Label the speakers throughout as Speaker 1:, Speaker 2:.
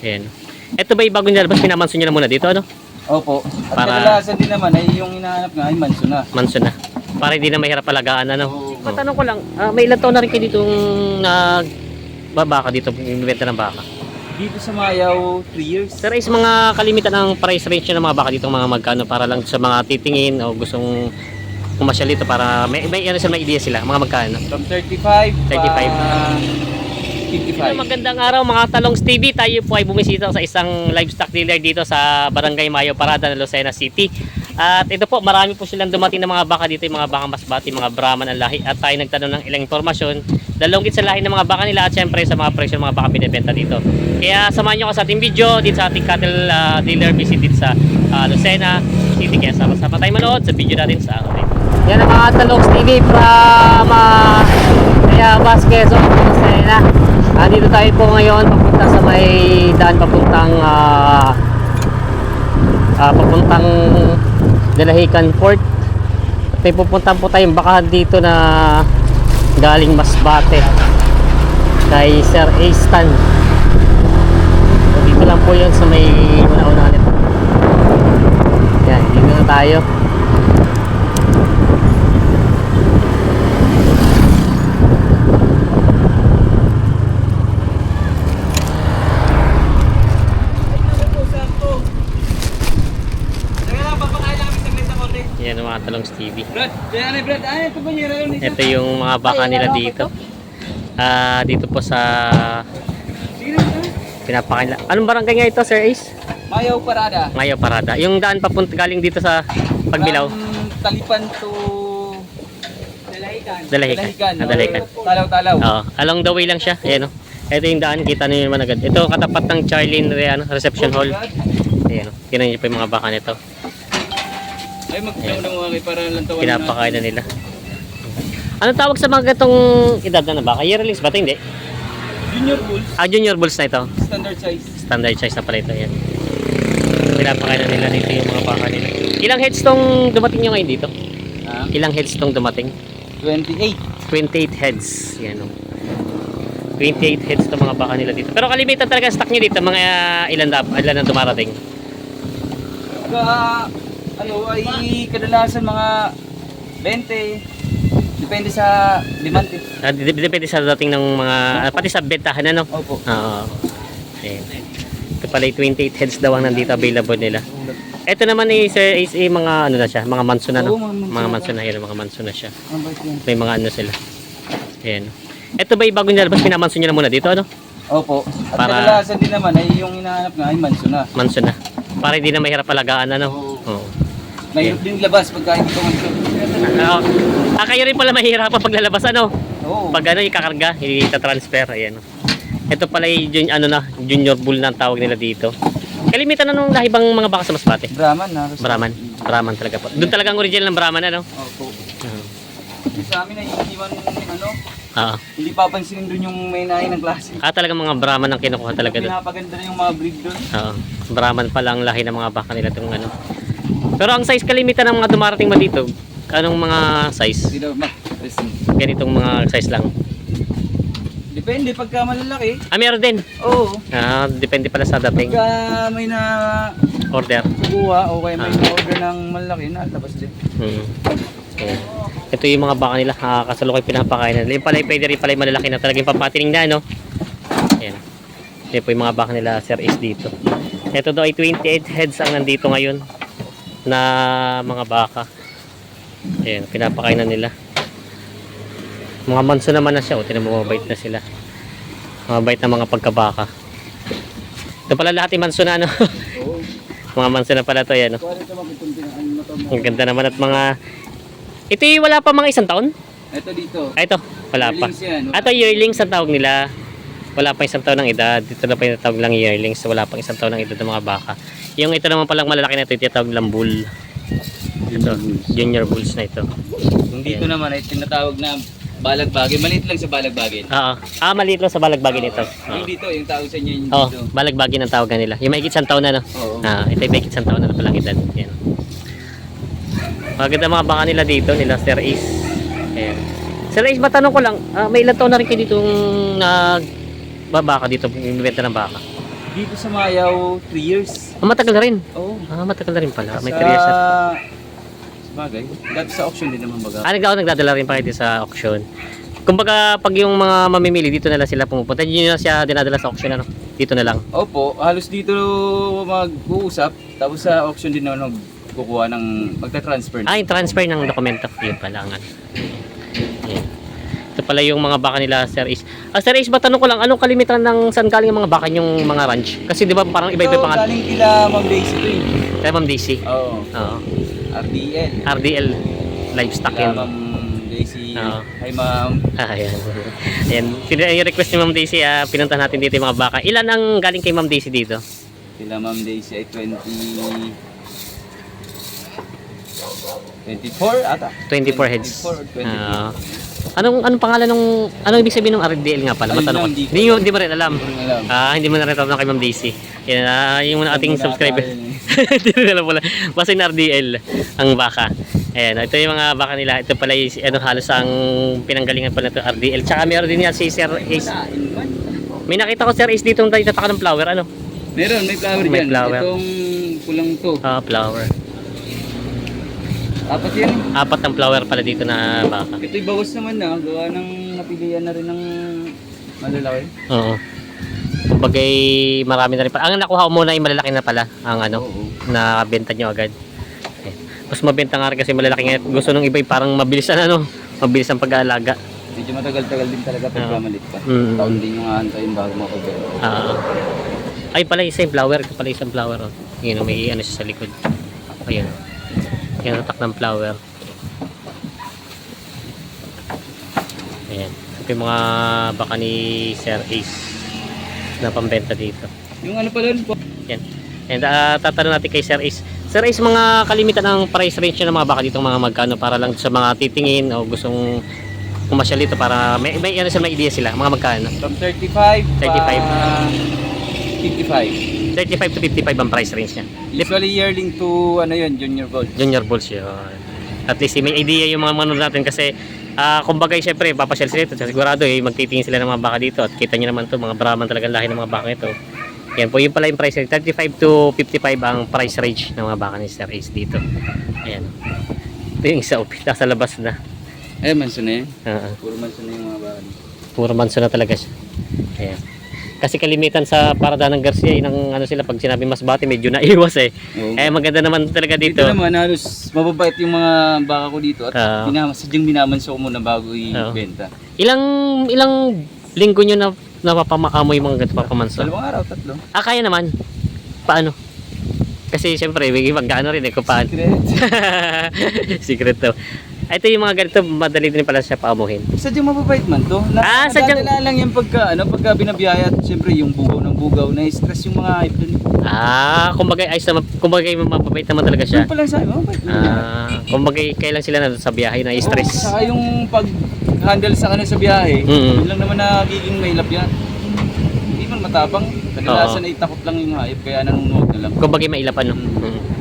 Speaker 1: Ayan. Ito ba yung bago nilabas? Pinamanso nyo na muna dito, ano?
Speaker 2: Opo. At
Speaker 1: Para-
Speaker 2: kadalasan din naman ay yung hinahanap nga ay manso na.
Speaker 1: Manso na. Para hindi na mahirap alagaan, ano?
Speaker 2: Oo.
Speaker 1: Matanong ko lang, may ilang taon na rin kayo ditong baka dito, binibenta ng baka?
Speaker 2: Dito sa Mayaw, 3 years.
Speaker 1: Sir, is mga kalimitan ng price range ng mga baka dito, mga magkano, para lang sa mga titingin o gustong pumasyal dito para may ano sila, may idea sila, mga magkano?
Speaker 2: From 35,
Speaker 1: 35.
Speaker 2: 55.
Speaker 1: Magandang araw mga Talongs TV. Tayo po ay bumisita sa isang livestock dealer dito sa Barangay Mayo Parada ng Lucena City. At ito po, marami po silang dumating na mga baka dito, yung mga baka masbati, mga Brahman ang lahi. At tayo nagtanong ng ilang impormasyon, dalawang sa lahi ng mga baka nila at syempre sa mga presyo ng mga baka binibenta dito. Kaya samahan nyo ako sa ating video dito sa ating cattle dealer visit dito sa Lucena City. Kaya sama-sama tayo manood sa video natin sa atin. Yan ang mga Talongs TV from kaya Vasquez o Lucena. Dito tayo po ngayon papunta sa may daan papuntang Dalahican Port. At may pupuntahan po tayong bakahan dito na galing Masbate kay Sir Astan. So, dito lang po yun sa may una-una nito. Yan, dito na tayo. Yan ang mga Talongs TV.
Speaker 2: Brad, Brad, ito ba yun?
Speaker 1: Ito yung mga baka nila dito. Dito po sa pinapakain. Anong barangay nga ito, Sir Ace?
Speaker 2: Mayaw Parada.
Speaker 1: Mayo Parada. Yung daan papunta galing dito sa Pagbilaw.
Speaker 2: Talipan to Dalahican.
Speaker 1: Dalahican.
Speaker 2: Talaw-talaw.
Speaker 1: Oo. Along the way lang siya. Ayan o. Ito yung daan. Kita niyo naman agad. Ito katapat ng Charlene Reception Hall. Ayan o. Tingnan niyo pa yung mga baka nito.
Speaker 2: Ay, magkakaroon ng mga para lang tawanan.
Speaker 1: Pinapakain na nila. Ano tawag sa mga gatong edad na baka? Yearlings ba ito? Hindi.
Speaker 2: Junior Bulls,
Speaker 1: Junior Bulls na ito.
Speaker 2: standard size.
Speaker 1: Standard size na pala ito. Yan. Pinapakain na nila dito yung mga baka nila. Ilang heads tong dumating nyo ngayon dito? Ilang heads tong dumating?
Speaker 2: 28.
Speaker 1: 28 heads. Yan o. 28 heads tong mga baka nila dito. Pero kalimitan talaga stock nyo dito. Mga ilan ang dumarating?
Speaker 2: Ay kadalasan mga 20. Depende sa demand eh.
Speaker 1: Depende sa dating ng mga pati sa bentahan ano.
Speaker 2: Opo.
Speaker 1: Oo. Ayan. Ito pala yung 28 heads daw ang nandito available nila. Ito naman ni Sir Ace mga ano na siya, mga manso na no.
Speaker 2: Oo,
Speaker 1: Mga manso na, mga manso na siya.
Speaker 2: Ang bait yan.
Speaker 1: May mga ano sila. Ayan. Ito ba yung bago nilabas? Pinamanso nyo na muna dito ano?
Speaker 2: Opo. At
Speaker 1: Para-
Speaker 2: kadalasan din naman ay yung hinahanap nga ay manso na.
Speaker 1: Manso na. Para hindi na mahirap alagaan ano. Oo.
Speaker 2: Mahirap din labas pagka hindi ko manso.
Speaker 1: Kayo rin pala mahihirapan paglalabas ano?
Speaker 2: Oo.
Speaker 1: Pag ano ikakarga, ita-transfer ayan. Ito pala yung junior bull na ang tawag nila dito. Kalimitan na nung lahibang mga baka sa Masbate.
Speaker 2: Brahman na.
Speaker 1: Brahman talaga po. Doon talaga ang original ng Brahman ano?
Speaker 2: Opo.
Speaker 1: Oo.
Speaker 2: Sa amin ay hindi man
Speaker 1: Oo.
Speaker 2: hindi papansinin doon yung may nahin ng klase.
Speaker 1: Talagang mga Brahman ang kinukuha talaga doon.
Speaker 2: Pinapaganda na yung mga breed doon.
Speaker 1: Oo. Brahman pala ang lahi ng mga baka nila itong ano. Pero ang size kalimitan ng mga dumarating mo dito, anong mga size?
Speaker 2: Hindi daw
Speaker 1: Ganitong mga size lang.
Speaker 2: Depende pagka malalaki.
Speaker 1: Meron din.
Speaker 2: Oo.
Speaker 1: Depende pala sa dating
Speaker 2: Pagka may na
Speaker 1: order.
Speaker 2: kukuha o kaya may order ng malaki na labas din.
Speaker 1: Ayan. Ito yung mga baka nila, kasalukoy pinapakain nila. Yung pala pwede rin pala yung malalaki na talagang papatining na, no? Ayan. Ito po yung mga baka nila, Sir Ace dito. Ito daw ay 28 heads ang nandito ngayon na mga baka. Ayan, pinapakain na nila. Mga manso naman na siya, tinan mo, mabait na sila. Mabait na mga pagkabaka. Ito pala lahat yung manso na, ano?
Speaker 2: Oo.
Speaker 1: Mga manso na pala to, yan, no?
Speaker 2: Kuha ito makikunti na ano to.
Speaker 1: Ang ganda naman at mga... Ito yung wala pa mga isang taon?
Speaker 2: Ito dito.
Speaker 1: Ito, wala pa.
Speaker 2: Yearlings yan.
Speaker 1: Ito yearlings ang tawag nila. Wala pa isang taon ng edad. Dito na pa yung tawag lang yearlings. Wala pa isang taon ng edad ng mga baka. Yung ito naman palang malalaki na ito, tinatawag lang bull. Ito, junior bulls na ito.
Speaker 2: Yung dito naman ay tinatawag na balagbagin. Maliit lang sa balagbagin.
Speaker 1: Oo. Maliit lang sa balagbagin ito.
Speaker 2: Yung dito, yung tawag sa inyo yung
Speaker 1: Oo,
Speaker 2: dito.
Speaker 1: balagbagin ang tawag nila. Yung may isang taon na, no?
Speaker 2: Oo.
Speaker 1: Ito yung may isang taon na palang edad. Yan. Maganda mga baka nila dito, nila Sir Ace. Ayan. Sir Ace, matanong ko lang, may ilang taon na rin kayo ditong baka dito, binibenta ng baka?
Speaker 2: Dito sa Mayaw, 3 years.
Speaker 1: Matagal na rin.
Speaker 2: Oo.
Speaker 1: Matagal na rin pala. May
Speaker 2: Sa
Speaker 1: 3 years na.
Speaker 2: Sabagay. Dati sa auction din naman baga.
Speaker 1: Nagdadala rin pa kayo sa auction. Kumbaga, pag yung mga mamimili, dito na lang sila pumupunta. Hindi na siya dinadala sa auction, ano? Dito na lang.
Speaker 2: Opo, halos dito mag-uusap. Tapos sa auction din naman kukuha ng magta-transfer.
Speaker 1: Yung transfer ng dokumento. Yun pala ang ano. Yan. Ito pala yung mga baka nila, Sir Ace. Sir Ace, ba tanong ko lang, anong kalimitan ng saan galing yung mga baka yung mga ranch? Kasi di ba parang iba-iba
Speaker 2: Ito,
Speaker 1: pangalan?
Speaker 2: galing kila Ma'am Daisy to eh.
Speaker 1: Kaya Ma'am Daisy.
Speaker 2: Oo.
Speaker 1: Oo.
Speaker 2: RDL.
Speaker 1: RDL Livestock
Speaker 2: Kila
Speaker 1: yun.
Speaker 2: Ma'am Daisy.
Speaker 1: Oo.
Speaker 2: Hi Ma'am.
Speaker 1: Ayan. Ayan. Yung request ni Ma'am Daisy, pinuntahan natin dito yung mga baka. Ilan ang galing kay Ma'am Daisy dito?
Speaker 2: Kila Ma'am Daisy ay 24 ata.
Speaker 1: 24 heads.
Speaker 2: 24 or 23.
Speaker 1: Anong pangalan anong ibig sabihin ng RDL nga pala?
Speaker 2: Ayun
Speaker 1: Matanong ko.
Speaker 2: lang,
Speaker 1: Hindi mo rin alam.
Speaker 2: Hindi ko alam.
Speaker 1: Hindi mo na rin alam kay Ma'am Daisy. Yan, yung ating
Speaker 2: Wala
Speaker 1: subscriber.
Speaker 2: tayo eh.
Speaker 1: Hindi rin alam wala. Basta yung RDL ang baka. Ayan, ito yung mga baka nila. Ito pala yung halos ang pinanggalingan pala ito RDL. Tsaka meron din yan si Sir Ace. May nakita ko Sir Ace dito tayo tataka ng flower. Ano?
Speaker 2: Meron, may flower
Speaker 1: May
Speaker 2: dyan.
Speaker 1: flower.
Speaker 2: Itong kulang to.
Speaker 1: Flower.
Speaker 2: Apat yan.
Speaker 1: Apat ng flower pala dito na baka.
Speaker 2: Ito'y bawas naman na. Gawa ng napilian na rin ng malalaki.
Speaker 1: Oo. Kumbagay marami na rin pala. Ang nakuha ko muna ay malalaki na pala ang ano,
Speaker 2: Oo.
Speaker 1: na benta nyo agad. Eh, mas mabenta nga rin kasi malalaki nga. Gusto nung iba parang mabilis ano, mabilis ang pag-aalaga.
Speaker 2: Medyo matagal-tagal din talaga pag
Speaker 1: Oo.
Speaker 2: malit pa.
Speaker 1: Mm.
Speaker 2: Taon din yung aantayin bago makabenta.
Speaker 1: Ay pala isa yung flower. Ito pala isang flower. Oh. Yun, may ano siya sa likod. Ayun. Yan, tatak ng flower. Ayan. Ito yung mga baka ni Sir Ace na pambenta dito.
Speaker 2: Yung ano pala po?
Speaker 1: Yan. And tatanong natin kay Sir Ace. Sir Ace, mga kalimitan ng price range ng mga baka dito, mga magkano para lang sa mga titingin o gustong pumasyal dito para may ano sila, may idea sila, mga magkano?
Speaker 2: From 35 55.
Speaker 1: 35 to 55 ang price range niya.
Speaker 2: Usually yearling to ano yun, junior gold.
Speaker 1: Junior bulls yun. At least may idea yung mga manood natin kasi kumbaga syempre papasyal sila ito. Sigurado magtitingin sila ng mga baka dito at kita nyo naman to mga Brahman talagang lahi ng mga baka ito. Yan po yung pala yung price range. 35 to 55 ang price range ng mga baka ni Sir Ace dito. Ayan. Ito yung isa upit. Nasa labas na.
Speaker 2: Eh, manso na yan.
Speaker 1: Puro
Speaker 2: manso na yung mga baka.
Speaker 1: Puro manso na talaga siya. Ayan. Kasi kalimitan sa Parada ng Garcia, ng ano sila, pag sinabi masbate, medyo naiwas eh.
Speaker 2: Oo.
Speaker 1: Maganda naman talaga dito.
Speaker 2: Dito naman, halos mababait yung mga baka ko dito at sadyang minamanso ko muna bago i-benta.
Speaker 1: Ilang linggo nyo na napapamaamoy mga ganito papamanso?
Speaker 2: 2 araw, 3.
Speaker 1: Kaya naman. Paano? Kasi siyempre, mag-ano rin kung paano. Secret to. Ito yung mga ganito, madali din pala siya paamuhin.
Speaker 2: Sadyang mababait man to.
Speaker 1: Sadyang
Speaker 2: Nadadala lang yung pagka binabiyahe at siyempre yung bugaw ng bugaw, na-stress yung mga hype dun.
Speaker 1: Kumbaga ayos na, kumbaga mababait naman talaga siya.
Speaker 2: Yung pala sa mababait.
Speaker 1: Kumbaga kailan sila na sa biyahe na stress.
Speaker 2: Saka yung pag-handle sa kanila sa biyahe, yun lang naman nagiging mailap yan. Hindi man matapang. Kadalasan ay takot lang yung hype, kaya nanonood na lang.
Speaker 1: Kumbaga mailapan, no?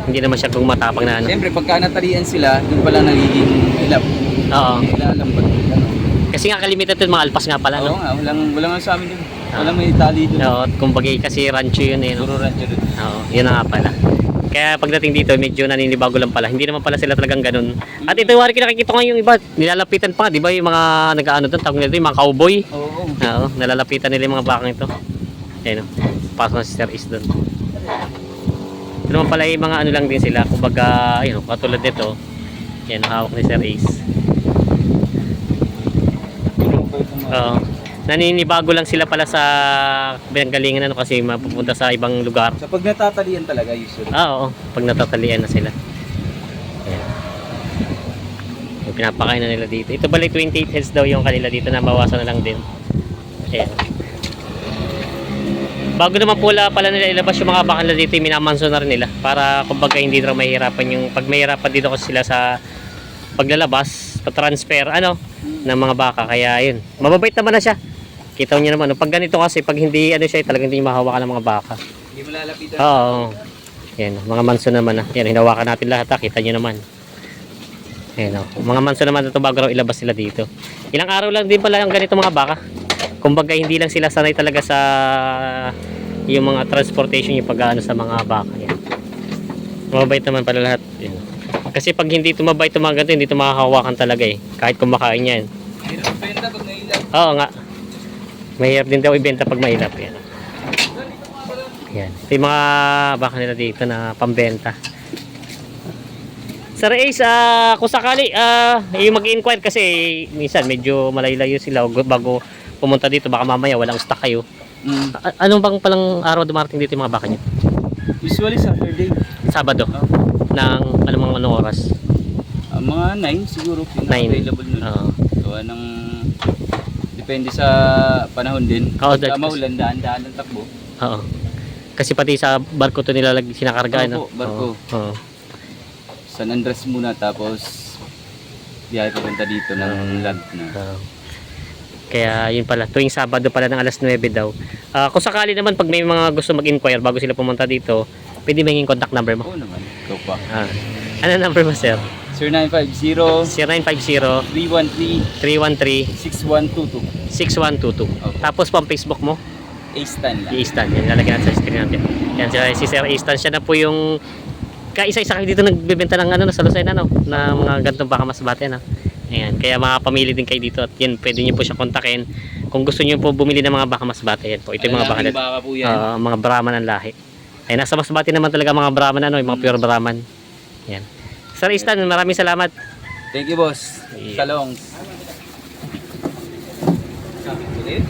Speaker 1: Hindi naman siya kung matapang na ano.
Speaker 2: Siyempre, pagka natalian sila, doon pala nagiging ilap.
Speaker 1: Oo.
Speaker 2: Ilalam ba? Ano?
Speaker 1: Kasi nga kalimitan ito, mga alpas nga pala,
Speaker 2: Oo
Speaker 1: no?
Speaker 2: nga, walang sa amin doon. Walang may tali doon.
Speaker 1: Oo, kumbaga kasi rancho yun eh, no?
Speaker 2: Puro rancho doon.
Speaker 1: Oo, yun na nga pala. Kaya pagdating dito, medyo naninibago lang pala. Hindi naman pala sila talagang ganun. At ito, wari nakikita ko yung iba, nilalapitan pa, di ba? Yung mga nag-ano doon, tawag nila yung mga cowboy.
Speaker 2: Oo.
Speaker 1: Oo, nalalapitan nila yung mga bakang ito. Ayan o, pasok na si Sir Ace doon. Ito naman pala yung mga ano lang din sila. Kumbaga, ayun, katulad nito. Yan, hawak ni Sir Ace. Oo. Naninibago lang sila pala sa pinanggalingan ano kasi mapupunta sa ibang lugar.
Speaker 2: So pag natatalian talaga usually.
Speaker 1: Oo. Pag natatalian na sila. Ayan. Yung pinapakain na nila dito. Ito bali 28 heads daw yung kanila dito na bawasan na lang din. Ayan. Bago naman pala nila ilabas yung mga baka nila dito, minamanso na rin nila para kumbaga hindi na mahirapan yung pag mahirapan dito kasi sila sa paglalabas, pa-transfer ng mga baka, kaya yun. Mababait naman na siya. Kita niyo naman, pag ganito kasi pag hindi siya, talagang hindi mahawakan ng mga baka.
Speaker 2: Hindi mo lalapitan.
Speaker 1: Oo. Yan, mga manso naman Yan, hinawakan natin lahat kita niyo naman. Yan, mga manso naman ito bago raw ilabas sila dito. Ilang araw lang din pala yung ganito mga baka. Kumbaga hindi lang sila sanay talaga sa yung mga transportation yung pag-aano sa mga baka. Yan. Mabait naman pala lahat. Yan. Kasi pag hindi tumabay ito mga ganito, hindi ito makakahawakan talaga eh. Kahit kumakain yan.
Speaker 2: Hirap benta pag nailap.
Speaker 1: Oo nga. Mahirap din daw ibenta pag mahirap. Yan. Yan. Ito yung mga baka nila dito na pambenta. Sir Ace, kung sakali, yung mag-inquire kasi minsan medyo malayo-layo sila bago pumunta dito. Baka mamaya walang stock kayo. Anong bang palang araw dumarating dito yung mga baka nyo?
Speaker 2: Usually Saturday.
Speaker 1: Sabado? Ng anong oras?
Speaker 2: Mga 9 siguro.
Speaker 1: 9.
Speaker 2: Available nun.
Speaker 1: Oo.
Speaker 2: Gawa ng... Depende sa panahon din.
Speaker 1: Oo,
Speaker 2: Pagka maulan, daan-daan ng takbo.
Speaker 1: Oo. Kasi pati sa barko to nila sinakarga, no?
Speaker 2: Opo, barko.
Speaker 1: Oo.
Speaker 2: San Andres muna tapos biyahe papunta dito ng land na.
Speaker 1: Kaya yun pala, tuwing Sabado pala ng alas 9 daw. Kung sakali naman pag may mga gusto mag-inquire bago sila pumunta dito, pwede may contact number mo?
Speaker 2: Oo naman, ikaw pa.
Speaker 1: Ano number mo, sir?
Speaker 2: 0950
Speaker 1: 0950 313
Speaker 2: 313 6122.
Speaker 1: 6122.
Speaker 2: Okay.
Speaker 1: Tapos pang Facebook mo?
Speaker 2: A-Stan lang.
Speaker 1: A-Stan. Yan, lalagyan natin sa screen natin. Yan, si Sir A-Stan. Siya na po yung kaisa-isa kayo dito nagbebenta ng sa Lucena, no? Na mga ganitong baka masbate, no? Ayan. Kaya makapamili din kayo dito. At yan, pwede nyo po siya kontakin. Kung gusto nyo po bumili ng mga baka masbate, yan po. Ito yung mga baka.
Speaker 2: Baka po yan.
Speaker 1: Mga Brahman ang lahi. Ay, nasa masbate naman talaga mga Brahman, ano? Yung mga pure Brahman. Yan. Sir A-Stan, maraming salamat.
Speaker 2: Thank you, boss.
Speaker 1: Yeah.
Speaker 2: Salong. Kapit ulit.